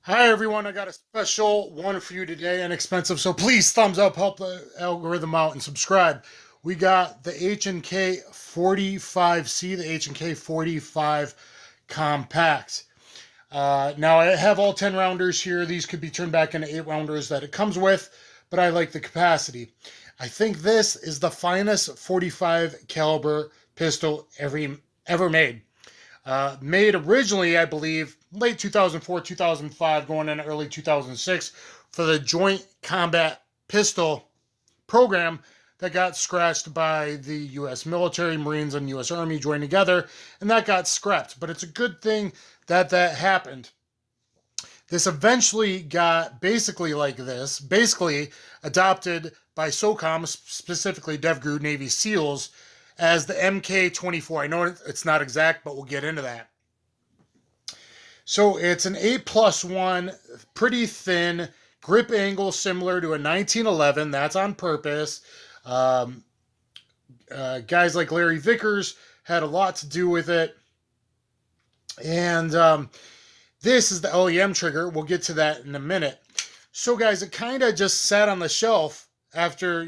Hi everyone, I got a special one for you today, inexpensive, so please thumbs up, help the algorithm out, and subscribe. We got the HK45C, the HK45 Compact. Now I have all 10 rounders here. These could be turned back into 8 rounders that it comes with, but I like the capacity. I think this is the finest 45 caliber pistol ever made. Made originally, I believe, late 2004, 2005, going into early 2006 for the Joint Combat Pistol program that got scratched by the U.S. military, Marines, and U.S. Army joined together, and that got scrapped. But it's a good thing that that happened. This eventually got basically like this, basically adopted by SOCOM, specifically DevGru Navy SEALs, as the Mk24. I know it's not exact, but we'll get into that. So it's an 8+1, pretty thin, grip angle similar to a 1911. That's on purpose. Guys like Larry Vickers had a lot to do with it. And this is the LEM trigger. We'll get to that in a minute. So guys, it kind of just sat on the shelf after,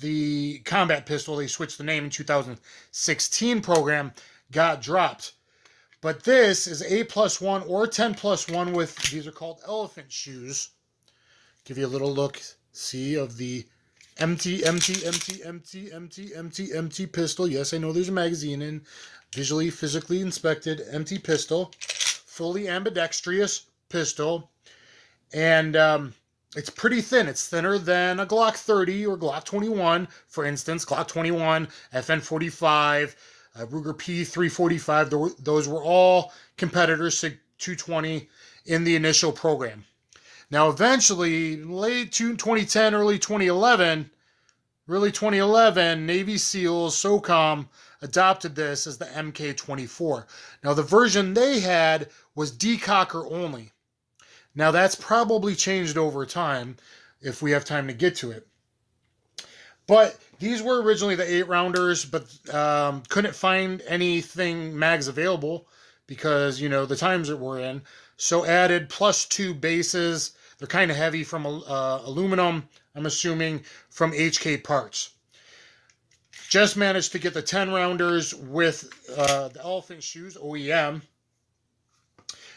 the combat pistol, they switched the name in 2016 program, got dropped. But this is 8+1 or 10+1 with, these are called elephant shoes. Give you a little look, see, of the empty pistol. Yes, I know there's a magazine in, visually, physically inspected, empty pistol, fully ambidextrous pistol. And it's pretty thin. It's thinner than a Glock 30 or Glock 21, for instance. Glock 21, FN45, Ruger P345. Those were all competitors to 220 in the initial program. Now, eventually, late 2010, early 2011, Navy SEALs, SOCOM, adopted this as the Mk24. Now, the version they had was decocker only. Now, that's probably changed over time if we have time to get to it. But these were originally the 8-rounders, but couldn't find anything mags available because, the times that we're in. So added +2 bases. They're kind of heavy from aluminum, I'm assuming, from HK parts. Just managed to get the 10-rounders with the elephant shoes, OEM.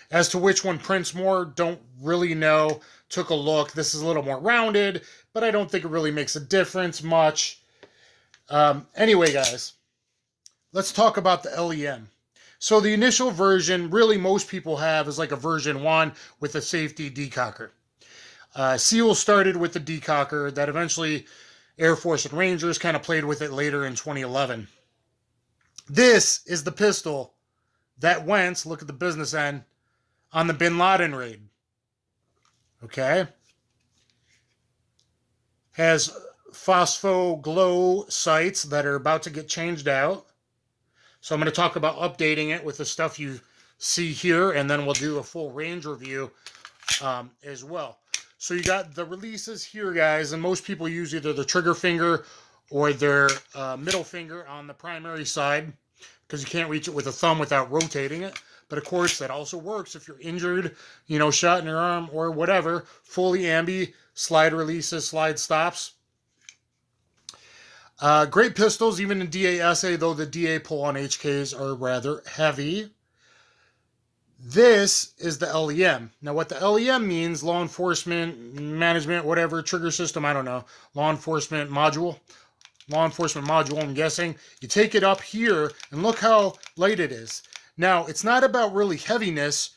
As to which one prints more, don't really know. Took a look. This is a little more rounded, but I don't think it really makes a difference much. Anyway, guys, let's talk about the LEM. So the initial version, really most people have, is like a version 1 with a safety decocker. SEAL started with the decocker that eventually Air Force and Rangers kind of played with it later in 2011. This is the pistol that went, look at the business end, on the Bin Laden raid. Okay. Has phospho glow sights that are about to get changed out. So I'm going to talk about updating it with the stuff you see here, and then we'll do a full range review as well. So you got the releases here, guys, and most people use either the trigger finger or their middle finger on the primary side because you can't reach it with a thumb without rotating it. But of course, that also works if you're injured, shot in your arm or whatever. Fully ambi, slide releases, slide stops. Great pistols, even in DASA, though the DA pull on HKs are rather heavy. This is the LEM. Now, what the LEM means, law enforcement, management, whatever, trigger system, I don't know. Law enforcement module, I'm guessing. You take it up here, and look how light it is. Now, it's not about really heaviness.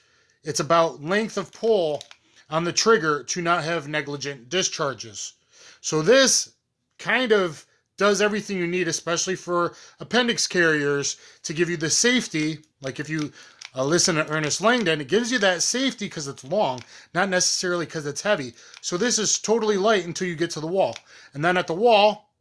It's about length of pull on the trigger to not have negligent discharges. So this kind of does everything you need, especially for appendix carriers, to give you the safety. Like if you listen to Ernest Langdon, it gives you that safety because it's long, not necessarily because it's heavy. So this is totally light until you get to the wall. And then at the wall,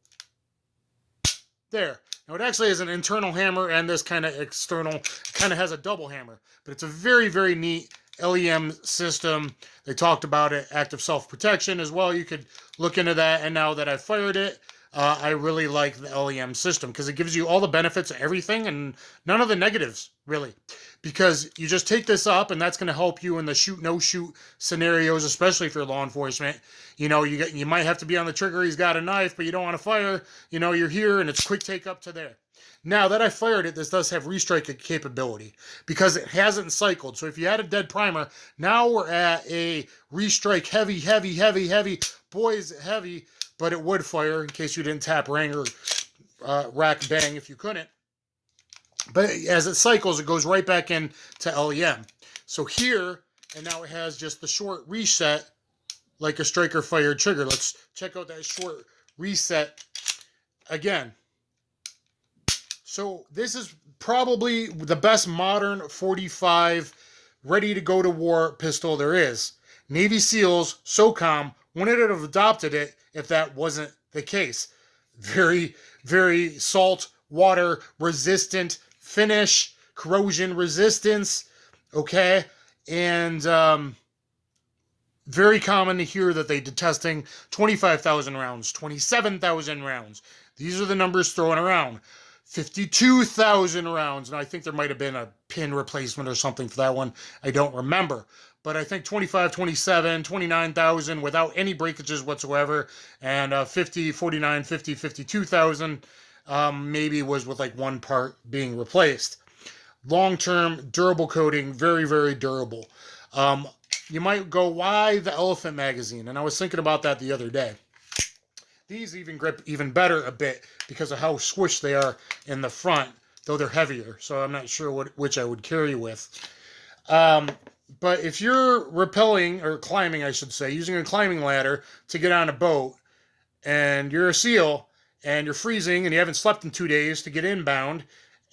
there. Now, it actually has an internal hammer and this kind of external, kind of has a double hammer. But it's a very, very neat LEM system. They talked about it, active self-protection as well. You could look into that. And now that I've fired it, I really like the LEM system because it gives you all the benefits of everything and none of the negatives, really. Because you just take this up, and that's going to help you in the shoot no shoot scenarios, especially if you're law enforcement. You might have to be on the trigger. He's got a knife, but you don't want to fire. You're here, and it's quick take up to there. Now that I fired it, this does have restrike capability because it hasn't cycled. So if you had a dead primer, now we're at a restrike heavy, heavy, heavy, heavy. Boy, is it heavy, but it would fire in case you didn't tap ring or rack bang if you couldn't. But as it cycles, it goes right back into LEM. So here, and now it has just the short reset like a striker fired trigger. Let's check out that short reset again. So this is probably the best modern 45 ready to go to war pistol there is. Navy SEALs, SOCOM, wouldn't have adopted it if that wasn't the case. Very, very salt, water resistant finish, corrosion resistance, okay? And very common to hear that they did testing 25,000 rounds, 27,000 rounds. These are the numbers thrown around. 52,000 rounds. Now, I think there might have been a pin replacement or something for that one. I don't remember. But I think 25, 27, 29,000 without any breakages whatsoever. And 50, 49, 50, 52,000 maybe was with like one part being replaced. Long-term durable coating, very, very durable. You might go, why the elephant magazine? And I was thinking about that the other day. These even grip even better a bit because of how squished they are in the front, though they're heavier. So I'm not sure which I would carry with. But if you're rappelling, or climbing, I should say, using a climbing ladder to get on a boat, and you're a SEAL, and you're freezing, and you haven't slept in 2 days to get inbound,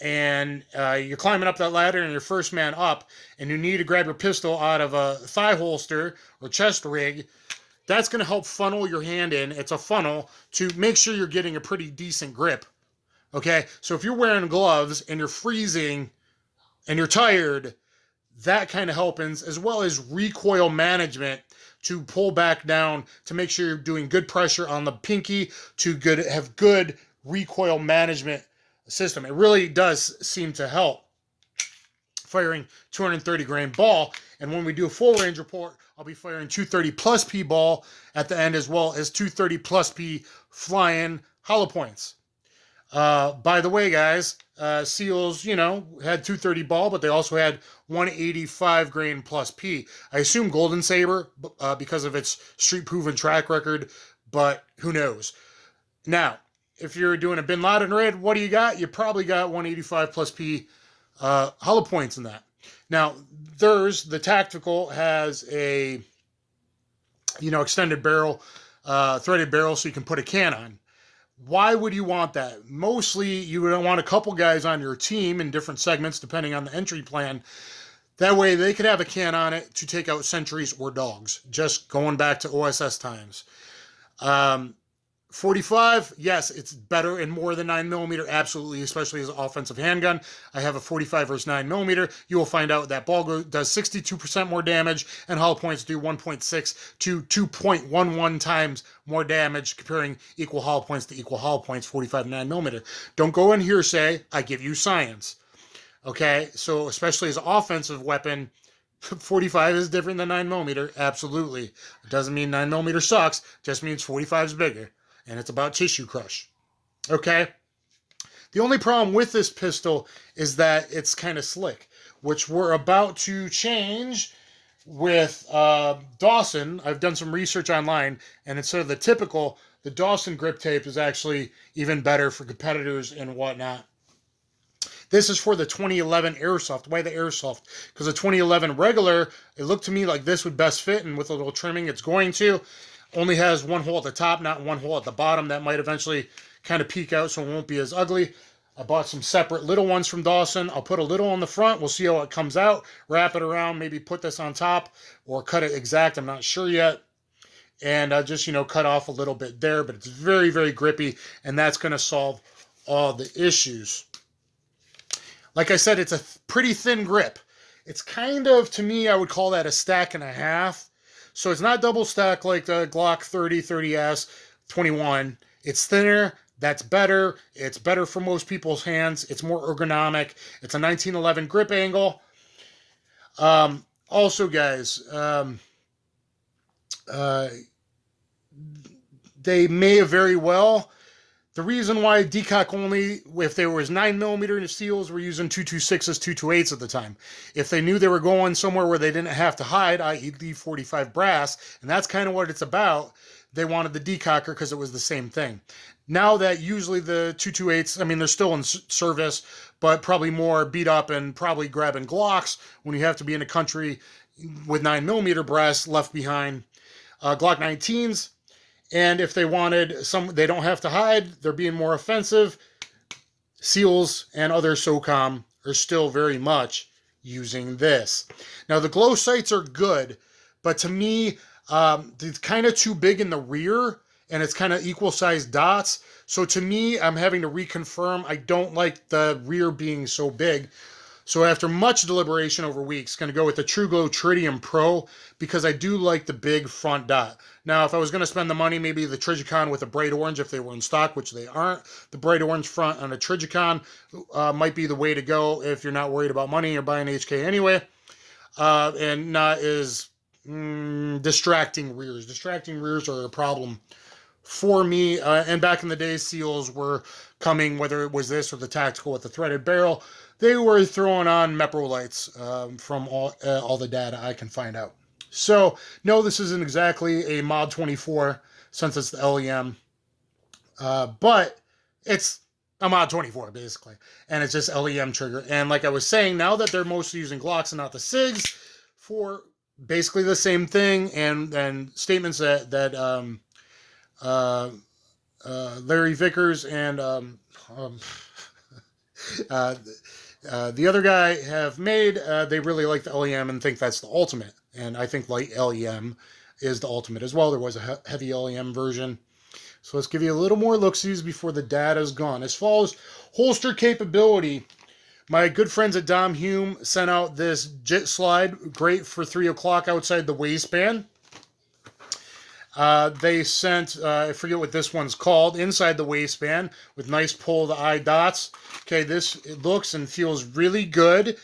and you're climbing up that ladder, and you're first man up, and you need to grab your pistol out of a thigh holster or chest rig, that's going to help funnel your hand in. It's a funnel to make sure you're getting a pretty decent grip. Okay, so if you're wearing gloves and you're freezing and you're tired, that kind of helps, as well as recoil management to pull back down to make sure you're doing good pressure on the pinky to have good recoil management system. It really does seem to help. Firing 230 grain ball, and when we do a full range report, I'll be firing 230 plus P ball at the end, as well as 230 plus P flying hollow points. By the way, guys, SEALs, had 230 ball, but they also had 185 grain plus P. I assume Golden Saber because of its street proven track record, but who knows? Now, if you're doing a Bin Laden raid, what do you got? You probably got 185 plus P hollow points in that. Now, the tactical has a, extended barrel, threaded barrel, so you can put a can on. Why would you want that? Mostly, you would want a couple guys on your team in different segments, depending on the entry plan. That way, they could have a can on it to take out sentries or dogs, just going back to OSS times. 45, yes, it's better and more than 9mm, absolutely, especially as an offensive handgun. I have a 45 versus 9mm. You will find out that ball does 62% more damage, and hollow points do 1.6 to 2.11 times more damage, comparing equal hollow points to equal hollow points, 45 and 9mm. Don't go in here say, I give you science. Okay, so especially as an offensive weapon, 45 is different than 9mm, absolutely. It doesn't mean 9mm sucks, just means 45 is bigger. And it's about tissue crush. Okay? The only problem with this pistol is that it's kind of slick, which we're about to change with Dawson. I've done some research online, and instead of the typical, the Dawson grip tape is actually even better for competitors and whatnot. This is for the 2011 Airsoft. Why the Airsoft? Because the 2011 regular, it looked to me like this would best fit, and with a little trimming, it's going to. Only has one hole at the top, not one hole at the bottom. That might eventually kind of peek out so it won't be as ugly. I bought some separate little ones from Dawson. I'll put a little on the front. We'll see how it comes out. Wrap it around, maybe put this on top or cut it exact. I'm not sure yet. And just, cut off a little bit there. But it's very, very grippy, and that's going to solve all the issues. Like I said, it's a pretty thin grip. It's kind of, to me, I would call that a stack and a half. So it's not double stack like the Glock 30, 30S, 21. It's thinner. That's better. It's better for most people's hands. It's more ergonomic. It's a 1911 grip angle. Also, guys, uh, they may have very well. The reason why decock only, if there was 9mm seals, were using 226s, 228s at the time. If they knew they were going somewhere where they didn't have to hide, i.e. D45 brass, and that's kind of what it's about, they wanted the decocker because it was the same thing. Now that usually the 228s, I mean, they're still in service, but probably more beat up and probably grabbing Glocks when you have to be in a country with 9mm brass left behind. Glock 19s, and if they wanted some, they don't have to hide, they're being more offensive. SEALs and other SOCOM are still very much using this. Now, the glow sights are good, but to me, it's kind of too big in the rear, and it's kind of equal-sized dots. So to me, I'm having to reconfirm. I don't like the rear being so big. So after much deliberation over weeks, going to go with the TrueGlow Tritium Pro because I do like the big front dot. Now, if I was going to spend the money, maybe the Trijicon with a bright orange if they were in stock, which they aren't. The bright orange front on a Trijicon might be the way to go if you're not worried about money. You're buying HK anyway. And not as distracting rears. Distracting rears are a problem for me. And back in the day, SEALs were coming, whether it was this or the tactical with the threaded barrel, they were throwing on Mepro lights from all the data I can find out. So, no, this isn't exactly a Mod 24 since it's the LEM, but it's a Mod 24, basically. And it's just LEM trigger. And like I was saying, now that they're mostly using Glocks and not the SIGs for basically the same thing, and statements that Larry Vickers and the other guy have made, they really like the LEM and think that's the ultimate. And I think light LEM is the ultimate as well. There was a heavy LEM version. So let's give you a little more look-sees before the data is gone. As far as holster capability, my good friends at Dom Hume sent out this JIT slide, great for 3 o'clock outside the waistband. They sent, I forget what this one's called, inside the waistband with nice pull of the eye dots. Okay, it looks and feels really good.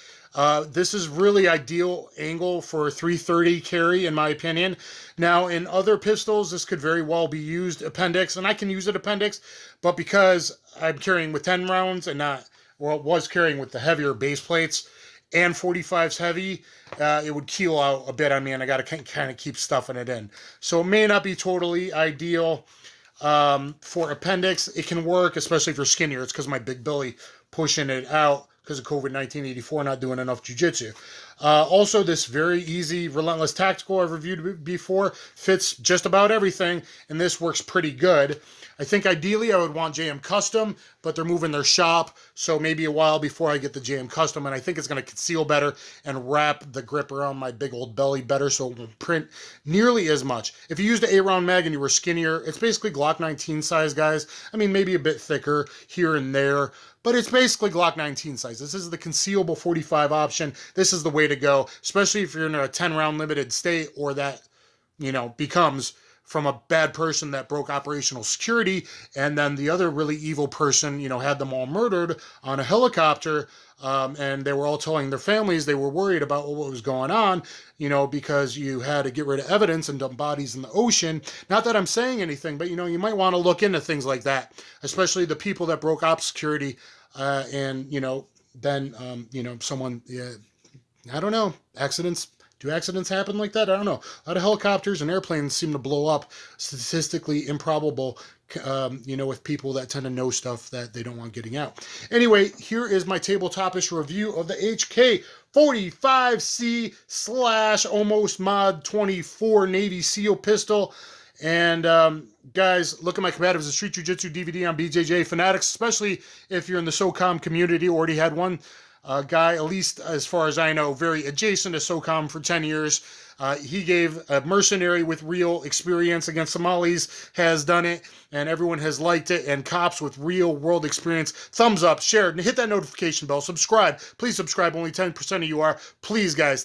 This is really ideal angle for 330 carry, in my opinion. Now, in other pistols, this could very well be used appendix, and I can use it appendix, but because I'm carrying with 10 rounds and not, well, was carrying with the heavier base plates, and 45's heavy, it would keel out a bit on me, and I got to kind of keep stuffing it in. So it may not be totally ideal for appendix. It can work, especially if you're skinnier. It's because of my big belly pushing it out because of COVID-1984 not doing enough jiu-jitsu. Also, this very easy, relentless tactical I've reviewed before fits just about everything, and this works pretty good. I think ideally I would want JM Custom, but they're moving their shop, so maybe a while before I get the JM Custom, and I think it's going to conceal better and wrap the grip around my big old belly better so it won't print nearly as much. If you used an 8-round mag and you were skinnier, it's basically Glock 19 size, guys. I mean, maybe a bit thicker here and there, but it's basically Glock 19 size. This is the concealable 45 option. This is the way to go, especially if you're in a 10-round limited state or that, becomes from a bad person that broke operational security, and then the other really evil person, had them all murdered on a helicopter, and they were all telling their families they were worried about what was going on, because you had to get rid of evidence and dump bodies in the ocean. Not that I'm saying anything, but, you might want to look into things like that, especially the people that broke op security, and, then, someone, I don't know, accidents. Do accidents happen like that? I don't know. A lot of helicopters and airplanes seem to blow up, statistically improbable, with people that tend to know stuff that they don't want getting out. Anyway, here is my tabletop-ish review of the HK45C / almost Mod 24 Navy SEAL pistol. And guys, look at my Combatives and Street Jiu-Jitsu DVD on BJJ Fanatics, especially if you're in the SOCOM community, already had one. Guy, at least as far as I know, very adjacent to SOCOM for 10 years. He gave a mercenary with real experience against Somalis, has done it, and everyone has liked it, and cops with real world experience. Thumbs up, share, and hit that notification bell. Subscribe. Please subscribe. Only 10% of you are. Please, guys.